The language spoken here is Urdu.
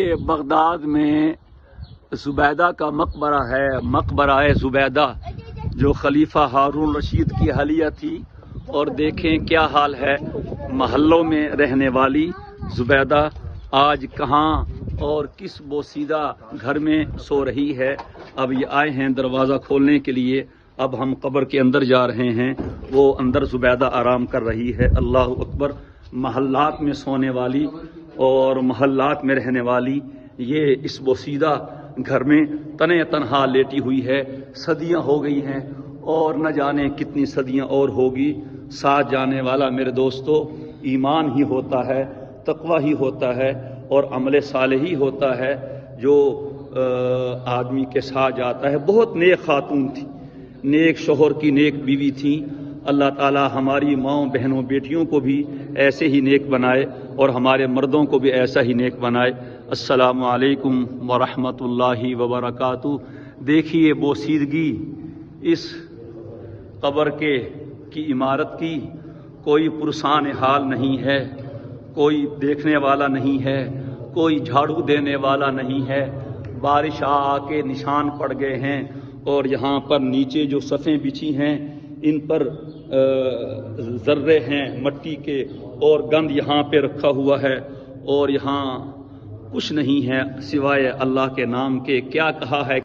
یہ بغداد میں زبیدہ کا مقبرہ ہے، مقبرہ زبیدہ جو خلیفہ ہارون رشید کی اہلیہ تھی، اور دیکھیں کیا حال ہے محلوں میں رہنے والی زبیدہ آج کہاں اور کس بوسیدہ گھر میں سو رہی ہے۔ اب یہ آئے ہیں دروازہ کھولنے کے لیے، اب ہم قبر کے اندر جا رہے ہیں، وہ اندر زبیدہ آرام کر رہی ہے۔ اللہ اکبر۔ محلات میں سونے والی اور محلات میں رہنے والی یہ اس بوسیدہ گھر میں تنہا تنہا لیٹی ہوئی ہے۔ صدیاں ہو گئی ہیں اور نہ جانے کتنی صدیاں اور ہوگی۔ ساتھ جانے والا میرے دوستو ایمان ہی ہوتا ہے، تقوی ہی ہوتا ہے اور عمل صالح ہی ہوتا ہے جو آدمی کے ساتھ جاتا ہے۔ بہت نیک خاتون تھی، نیک شوہر کی نیک بیوی تھی۔ اللہ تعالی ہماری ماؤں بہنوں بیٹیوں کو بھی ایسے ہی نیک بنائے اور ہمارے مردوں کو بھی ایسا ہی نیک بنائے۔ السلام علیکم ورحمۃ اللہ وبرکاتہ۔ دیکھیے بوسیدگی اس قبر کی عمارت کی، کوئی پرسان حال نہیں ہے، کوئی دیکھنے والا نہیں ہے، کوئی جھاڑو دینے والا نہیں ہے۔ بارش آ کے نشان پڑ گئے ہیں اور یہاں پر نیچے جو صفیں بچھی ہیں ان پر ذرے ہیں مٹی کے، اور گند یہاں پہ رکھا ہوا ہے، اور یہاں کچھ نہیں ہے سوائے اللہ کے نام کے۔ کیا کہا ہے